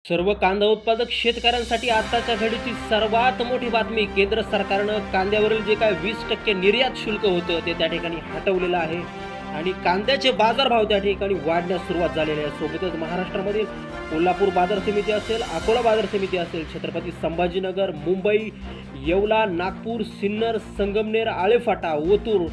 सर्व कांदा उत्पादक शेतकऱ्यांसाठी आताच्या घडीची सर्वात मोठी बातमी. केंद्र सरकारनं कांद्यावरील जे काय 20% निर्यात शुल्क होतं ते त्या ठिकाणी हटवलेलं आहे आणि कांद्याचे बाजारभाव त्या ठिकाणी वाढण्यास सुरुवात झालेली आहे. सोबतच महाराष्ट्रामधील कोल्हापूर बाजार समिती असेल, अकोला बाजार समिती असेल, छत्रपती संभाजीनगर, मुंबई, येवला, नागपूर, सिन्नर, संगमनेर, आळेफाटा, ओतूर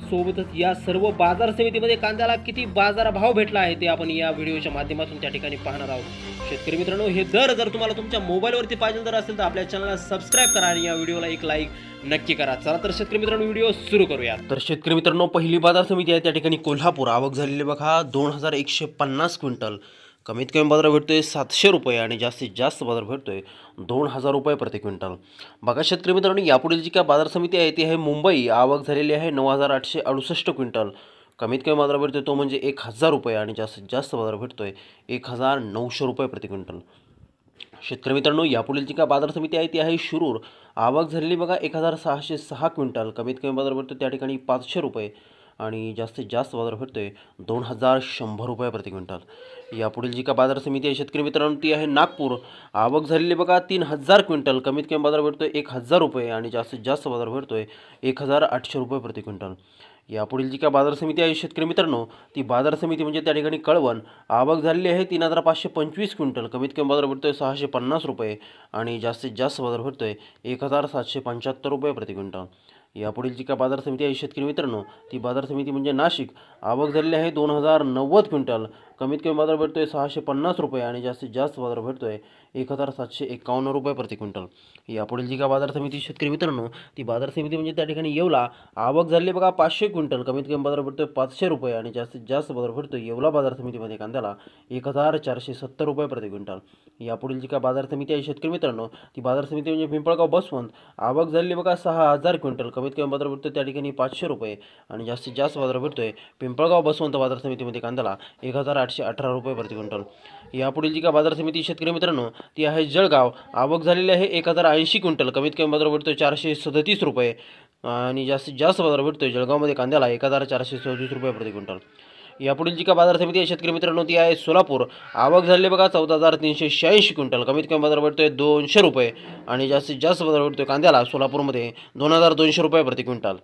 सोबतच या सर्व बाजार समितीमध्ये कांद्याला किती बाजारभाव भेटला आहे ते आपण या व्हिडिओच्या माध्यमातून त्या ठिकाणी पाहणार आहोत. शेतकरी मित्रांनो, हे दर जर तुम्हाला तुमच्या मोबाईलवरती पाहिजे जर असेल तर आपल्या चॅनलला सबस्क्राईब करा आणि या व्हिडिओला एक लाईक नक्की करा. चला तर शेतकरी मित्रांनो व्हिडिओ सुरू करूया. तर शेतकरी मित्रांनो, पहिली बाजार समिती आहे त्या ठिकाणी कोल्हापूर. आवक झालेली बघा 2150 क्विंटल. कमीत कमी बाजार भेटतोय 700 रुपये आणि जास्तीत जास्त बाजार भेटतोय 2000 रुपये प्रति क्विंटल. बघा शेतकरी मित्रांनो, यापुढील जी काय बाजार समिती आहे ती आहे मुंबई. आवक झालेली आहे 9868 क्विंटल. कमीत कमी बाजार भेटतोय तो म्हणजे 1000 रुपये आणि जास्तीत जास्त बाजार भेटतोय 1900 रुपये प्रति क्विंटल. शेतकरी मित्रांनो, यापुढील जी काय बाजार समिती आहे ती आहे शिरूर. आवक झालेली बघा 1606 क्विंटल. कमीत कमी बाजार भेटतो त्या ठिकाणी 500 रुपये आणि जास्तीत जास्त बाजार भेटतोय 2100 रुपये प्रति क्विंटल. यापुढील जी का बाजार समिती आहे शेतकरी मित्रांनो ती आहे नागपूर. आवक झालेली बघा 3000 क्विंटल. कमीत कमी बाजार भेटतोय 1000 रुपये आणि जास्तीत जास्त बाजार भेटतोय 1800 रुपये प्रति क्विंटल. यापुढील जी का बाजार समिती आहे शेतकरी मित्रांनो ती बाजार समिती म्हणजे त्या ठिकाणी कळवण. आवक झालेली आहे 3525 क्विंटल. कमीत कमी बाजार भेटतोय 650 रुपये आणि जास्तीत जास्त बाजार भेटतोय 1775 रुपये प्रति क्विंटल. यापुढील जी का बाजार समिती आहे शेतकरी मित्रांनो ती बाजार समिती म्हणजे नाशिक. आवक झालेली आहे 2090 क्विंटल. कमीत कमी बाजार भेटतोय 650 रुपये आणि जास्तीत जास्त बाजार भेटतोय 1751 रुपये प्रति क्विंटल. यापुढील जी का बाजार समिती शेतकरी मित्रांनो ती बाजार समिती म्हणजे त्या ठिकाणी येवला. आवक झाली बघा 500 क्विंटल. कमीत कमी बाजार भेटतोय 500 रुपये आणि जास्तीत जास्त बाजार भेटतोय येवला बाजार समितीमध्ये कांद्याला 1470 रुपये प्रति क्विंटल. यापुढील जी का बाजार समिती आहे शेतकरी मित्रांनो ती बाजार समिती म्हणजे पिंपळगाव बसवंत. आवक झाली बघा 6000 क्विंटल. कमीत कमी बाजार भेटतोय त्या ठिकाणी 500 रुपये आणि जास्तीत जास्त बाजार भेटतोय पिंपळगाव बसवंत बाजार समितीमध्ये कांद्याला 1818 रुपये प्रति क्विंटल. यापुढील जी का बाजार समिती शेतकरी मित्रांनो ती आहे जळगाव. आवक झालेली आहे 1080 क्विंटल. कमीत कमी बाजार भेटतोय 437 रुपये आणि जास्तीत जास्त बाजार भेटतोय जळगावमध्ये कांद्याला 1434 रुपये प्रति क्विंटल. यापुढील जी का बाजार समिती आहे शेतकरी मित्रांनो ती आहे सोलापूर. आवक झाली बघा 14386 क्विंटल. कमीत कमी बाजार भेटतोय 200 रुपये आणि जास्तीत जास्त बाजार भेटतोय कांद्याला सोलापूरमध्ये 2200 रुपये प्रति क्विंटल.